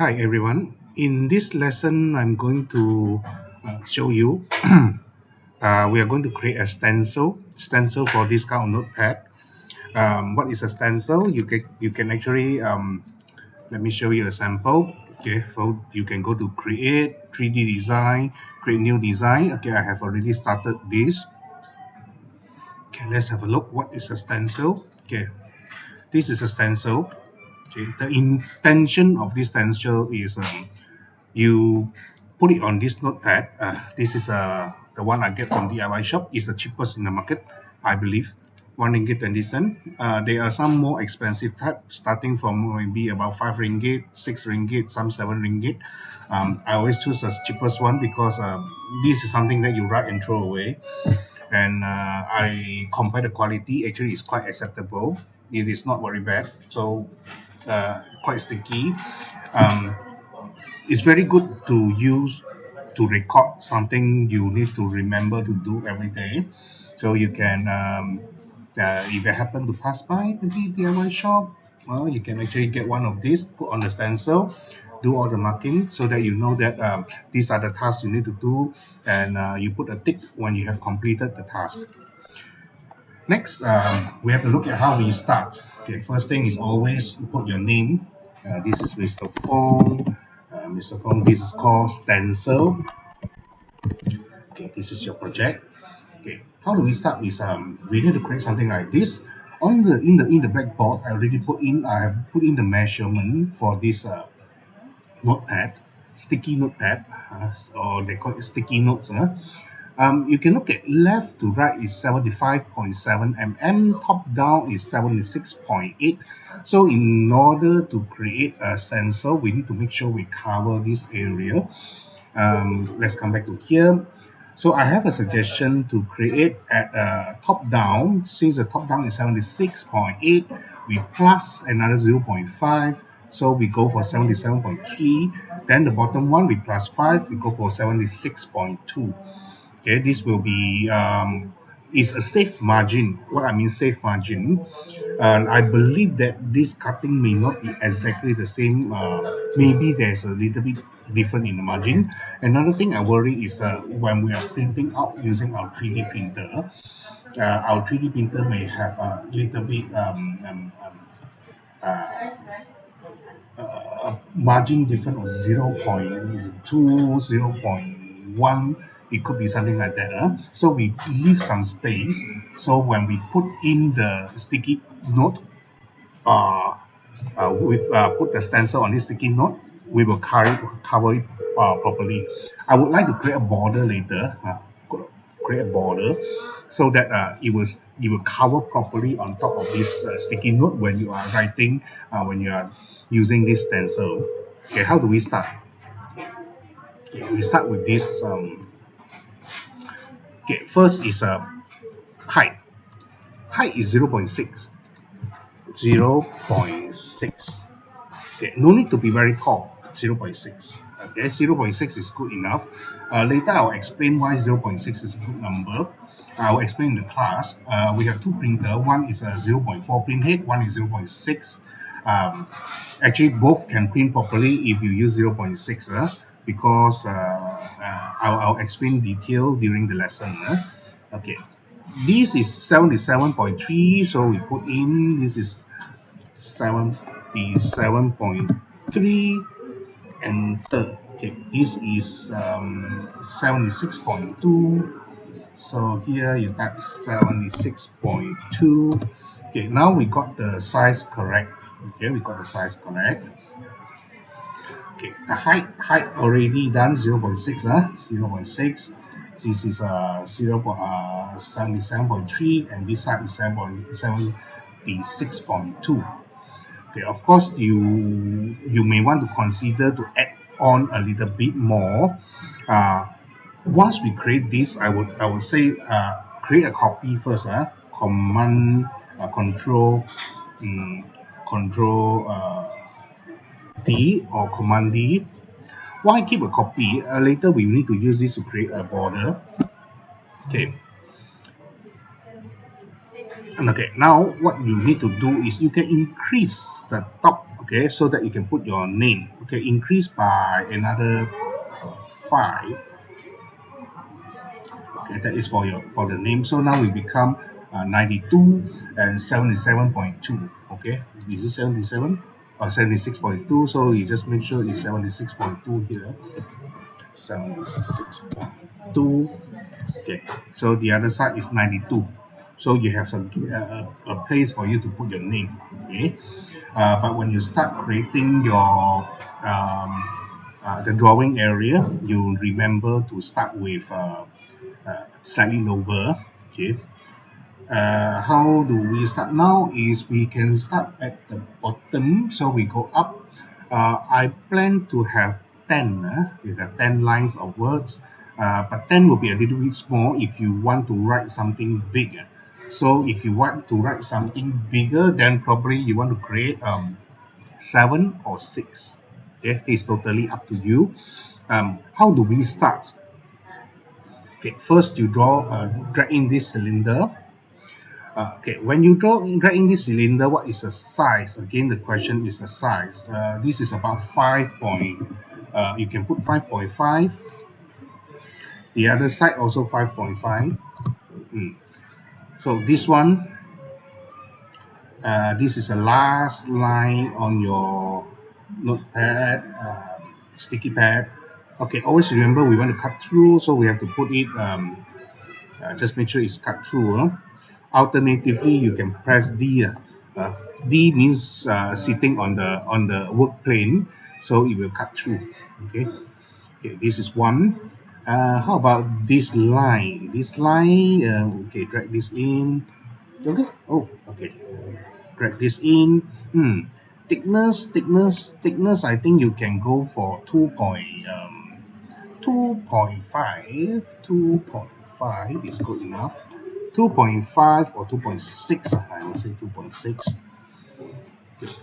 Hi everyone. In this lesson, I'm going to show you. We are going to create a stencil for this kind of notepad. What is a stencil? You can actually let me show you a sample. Okay, so you can go to create 3D design, create new design. Okay, I have already started this. Okay, let's have a look. What is a stencil? Okay, this is a stencil. Okay, the intention of this stencil is you put it on this notepad. This is the one I get from DIY shop. It's the cheapest in the market, I believe. 1 ringgit 20 cent. There are some more expensive type, starting from maybe about 5 ringgit, 6 ringgit, some 7 ringgit. I always choose the cheapest one because this is something that you write and throw away. And I compare the quality. Actually, it's quite acceptable. It is not very bad. So quite sticky. Um, it's very good to use to record something you need to remember to do every day. So you can, if you happen to pass by maybe DIY shop, well, you can actually get one of these, put on the stencil, do all the marking so that you know that these are the tasks you need to do, and you put a tick when you have completed the task. Next, we have to look at how we start. Okay, first thing is always put your name. This is Mr. Fong. Mr. Fong, this is called Stencil. Okay, this is your project. Okay, how do we start? Is we need to create something like this. On the in the blackboard, I have put in the measurement for this notepad, sticky notepad, or they call it sticky notes. You can look at left to right is 75.7 mm, top down is 76.8. So in order to create a sensor, we need to make sure we cover this area. Let's come back to here. So I have a suggestion to create at top down. Since the top down is 76.8, we plus another 0.5. So we go for 77.3. Then the bottom one, we plus 5, we go for 76.2. Okay, this will be is a safe margin. What I mean safe margin, and I believe that this cutting may not be exactly the same. Maybe there's a little bit different in the margin. Another thing I worry is when we are printing out using our 3D printer, our 3D printer may have a little bit margin difference of 0.2, 0.1. It could be something like that. So we leave some space. So when we put in the sticky note, uh, with put the stencil on this sticky note, we will cover it properly. I would like to create a border later. Create a border so that it will cover properly on top of this sticky note when you are writing, when you are using this stencil. Okay, how do we start? Okay, we start with this. Okay, first is height. Height is 0.6. 0.6. Okay, no need to be very tall. 0.6. Okay, 0.6 is good enough. Later, I'll explain why 0.6 is a good number. I'll explain in the class. We have two printer. One is a 0.4 print head. One is 0.6. Um, Actually, both can print properly if you use 0.6. Because I'll explain detail during the lesson. Okay, this is 77.3. So we put in this is 77.3, enter. Okay, this is 76.2. So here you type 76.2. Okay, now we got the size correct. Okay, we got the size correct. Okay, the height already done 0.6. 0.6. This is 77.3, and this side is 76.2. Okay, of course, you may want to consider to add on a little bit more. Uh, Once we create this, I would say create a copy first. Command control control D or command D. Why keep a copy? Later we need to use this to create a border. Okay, okay, now what you need to do is you can increase the top. okay, so that you can put your name. Okay, increase by another 5. Okay, that is for your for the name. So now we become 92 and 77.2. Okay, is it 77 or 76.2? So you just make sure it's 76.2 here. 76.2. Okay, so the other side is 92. So you have some a place for you to put your name. Okay, but when you start creating your the drawing area, you remember to start with slightly lower. Okay, how do we start now? Is we can start at the bottom, so we go up. I plan to have 10 with the 10 lines of words, but 10 will be a little bit small if you want to write something bigger. So if you want to write something bigger, then probably you want to create 7 or 6. Okay, it's totally up to you. How do we start? Okay, first you drag in this cylinder. Okay, when you drag in this cylinder, what is the size? Again, the question is the size. This is about 5 point. You can put 5.5. The other side also 5.5. So this one, this is the last line on your notepad, sticky pad. Okay, always remember we want to cut through, so we have to put it. Just make sure it's cut through. Alternatively, you can press D. D means sitting on the work plane, so it will cut through. Okay, okay, this is one. How about this line? This line, okay, drag this in. Okay. Oh, okay. Drag this in. Thickness. I think you can go for 2.5. 2.5 is good enough. 2.5 or 2.6. I would say 2.6.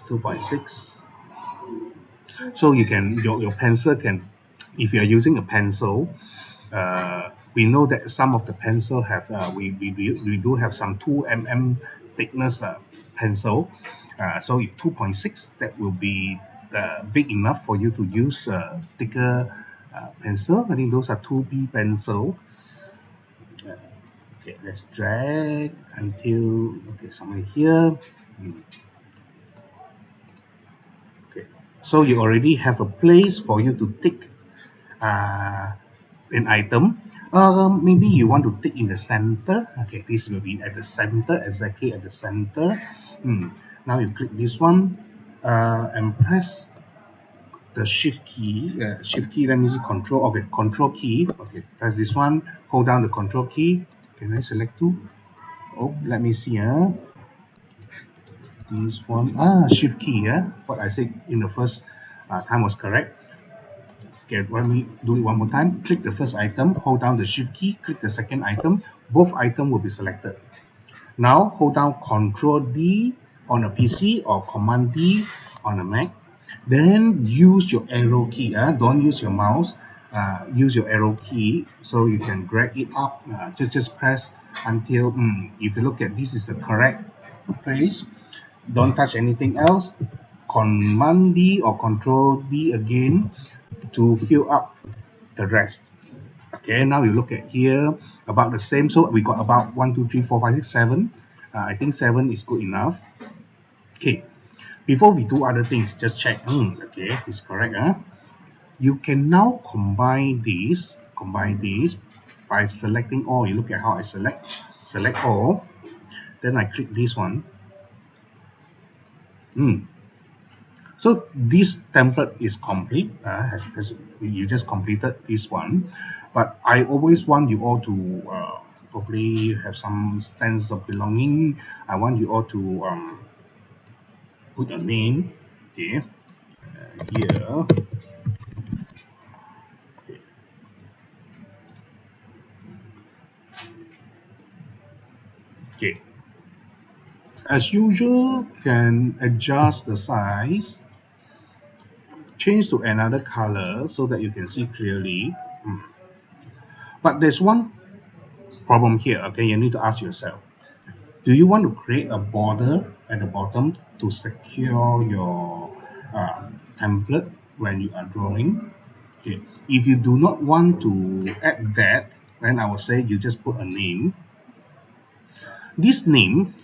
2.6. So you can your pencil can, if you are using a pencil, we know that some of the pencil have we do have some 2 mm thickness pencil. So if 2.6, that will be big enough for you to use thicker pencil. I think those are 2B pencil. Okay, let's drag until okay somewhere here. Okay, so you already have a place for you to tick uh, an item. Maybe you want to tick in the center. Okay, this will be at the center, exactly at the center. Now you click this one and press the shift key. Shift key, let me see, control. Okay, control key. Okay, press this one. Hold down the control key. Can I select two? Oh, let me see. This one. Shift key. What I said in the first time was correct. Okay, let me do it one more time. Click the first item, hold down the shift key, click the second item. Both items will be selected. Now hold down Control D on a PC or Command D on a Mac. Then use your arrow key. Don't use your mouse. Use your arrow key so you can drag it up. Just press until if you look at this is the correct place. Don't touch anything else. Command D or Control D again to fill up the rest. Okay, now you look at here, about the same. So we got about 1, 2, 3, 4, 5, 6, 7. I think 7 is good enough. Okay, before we do other things, just check. Okay, it's correct. You can now combine these by selecting all. You look at how I select all. Then I click this one. So this template is complete. You just completed this one, but I always want you all to probably have some sense of belonging. I want you all to put your name okay, here. Okay, as usual, can adjust the size, change to another color so that you can see clearly. But there's one problem here. Okay, you need to ask yourself. Do you want to create a border at the bottom to secure your template when you are drawing. Okay, if you do not want to add that, then I would say you just put a name. This name,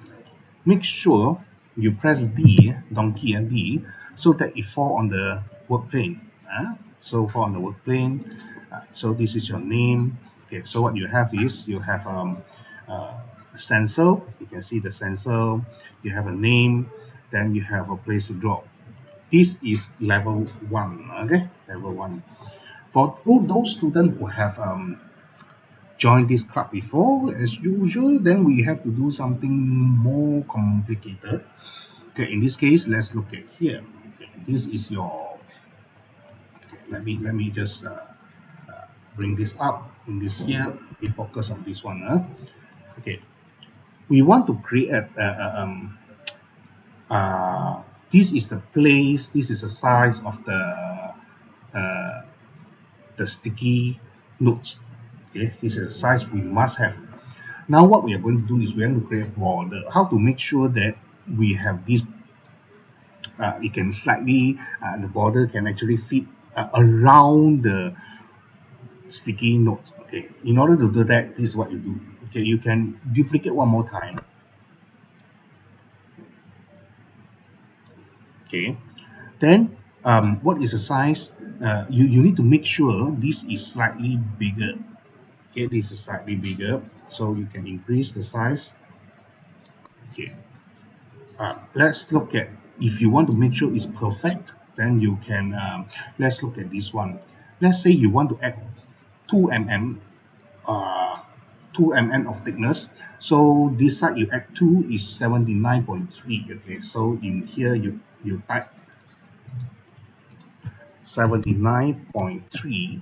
make sure you press D, donkey and D, so that it fall on the work plane. So fall on the work plane. So this is your name. Okay, so what you have is you have a stencil. You can see the stencil. You have a name. Then you have a place to draw. This is level one. Okay, level one. For all those students who have joined this club before, as usual, then we have to do something more complicated. Okay, in this case, let's look at here. Okay, this is your. Let me just bring this up in this here. We focus on this one. Okay, we want to create this is the place. This is the size of the sticky notes. Okay, this is the size we must have. Now, what we are going to do is we are going to create a border. How to make sure that we have this it can slightly the border can actually fit around the sticky notes. Okay, in order to do that, this is what you do. Okay, you can duplicate one more time. Okay, then what is the size? You need to make sure this is slightly bigger. Okay, this is slightly bigger, so you can increase the size. Okay, let's look at, if you want to make sure it's perfect, then you can let's look at this one. Let's say you want to add 2 mm, uh, 2 mm of thickness. So this side you add 2 is 79.3. Okay, so in here you type 79.3.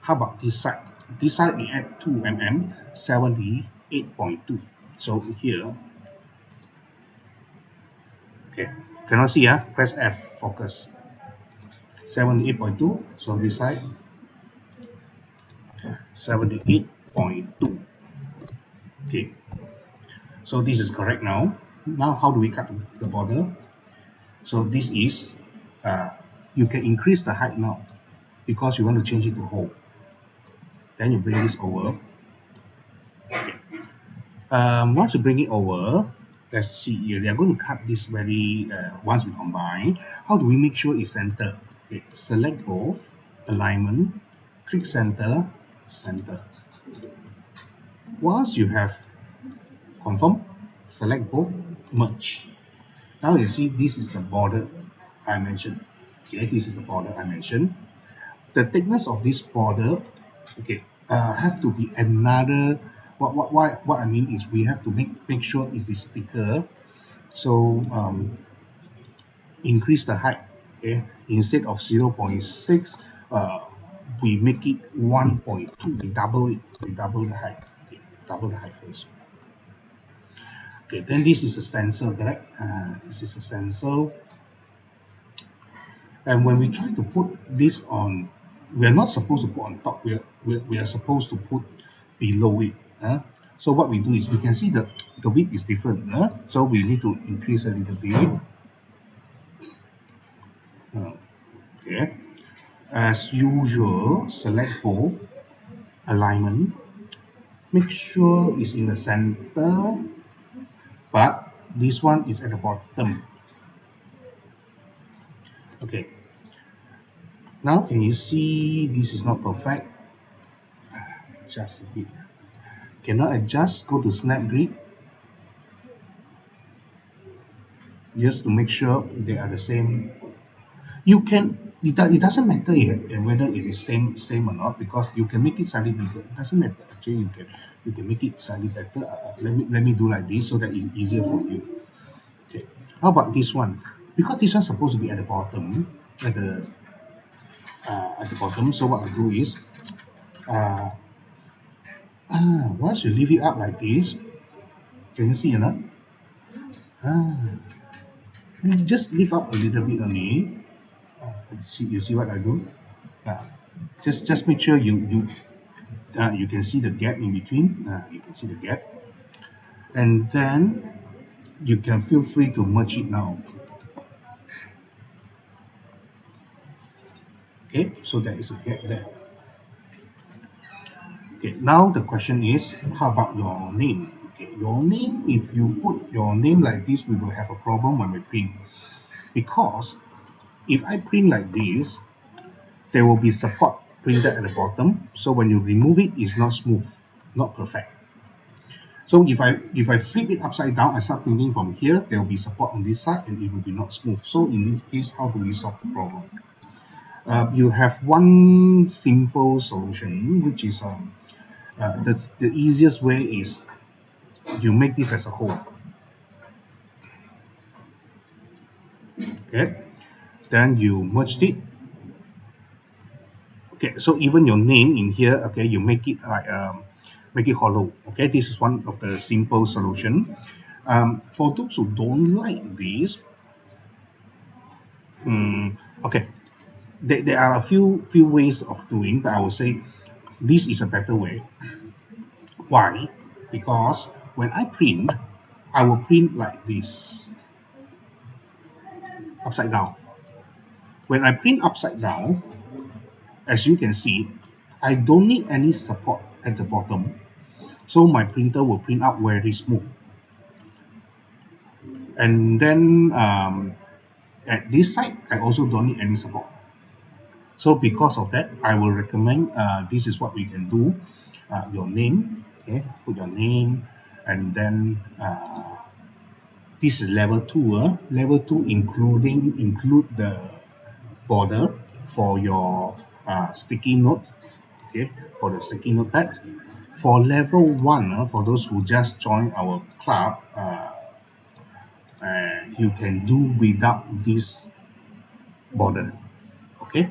How about this side? This side we add 2 mm, 78.2. So here, okay, cannot see, press F, focus. 78.2. So this side 78.2. Okay, so this is correct now. Now how do we cut the border? So this is uh, you can increase the height now because you want to change it to whole. Then you bring this over. Once you bring it over, let's see here. They are going to cut this very once we combine. How do we make sure it's center? Okay, select both, alignment, click center, center. Once you have confirm, select both, merge. Now you see this is the border I mentioned. Okay, this is the border I mentioned. The thickness of this border, okay, have to be another. What I mean is we have to make sure it is thicker. So increase the height. Okay, instead of 0.6, we make it 1.2. We double it. We double the height. Okay, double the height first. Okay, then this is a stencil, correct? This is a stencil. And when we try to put this on, we are not supposed to put on top. We are supposed to put below it. So what we do is we can see the width is different. So we need to increase a little bit. Okay. As usual, select both, alignment. Make sure it's in the center, but this one is at the bottom. Okay. Now can you see this is not perfect? Just a bit. Cannot adjust, go to snap grid just to make sure they are the same. You can, it doesn't matter whether it is same or not, because you can make it slightly bigger. It doesn't matter. Actually, you can make it slightly better. Let me do like this so that it's easier for you. Okay. How about this one? Because this one's supposed to be at the bottom, at the bottom. So what I do is, once you leave it up like this, can you see or not? You just lift up a little bit only. You see what I do? Uh, just make sure you can see the gap in between. You can see the gap, and then you can feel free to merge it now. Okay, so there is a gap there. Okay, now the question is, how about your name? Okay, your name, if you put your name like this, we will have a problem when we print. Because if I print like this, there will be support printed at the bottom. So when you remove it, it's not smooth, not perfect. So if I flip it upside down, I start printing from here, there will be support on this side and it will be not smooth. So in this case, how do we solve the problem? You have one simple solution, which is the easiest way is you make this as a whole. Okay, then you merge it. Okay, so even your name in here, okay, you make it like make it hollow. Okay, this is one of the simple solution. For those who don't like this, okay, there are a few ways of doing, but I would say this is a better way. Why? Because when I print, I will print like this, upside down. When I print upside down, as you can see, I don't need any support at the bottom. So my printer will print out very smooth. And then at this side, I also don't need any support. So because of that, I will recommend this is what we can do. Your name, okay, put your name, and then this is level 2. Level 2 include the border for your sticky notes, okay, for the sticky notepad. For level 1, for those who just joined our club, you can do without this border. Okay,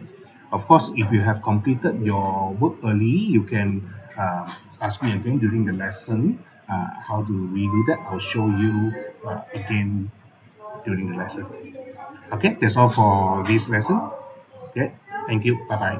of course, if you have completed your work early, you can ask me again during the lesson how do we do that. I'll show you again during the lesson. Okay, that's all for this lesson. Okay, thank you. Bye bye.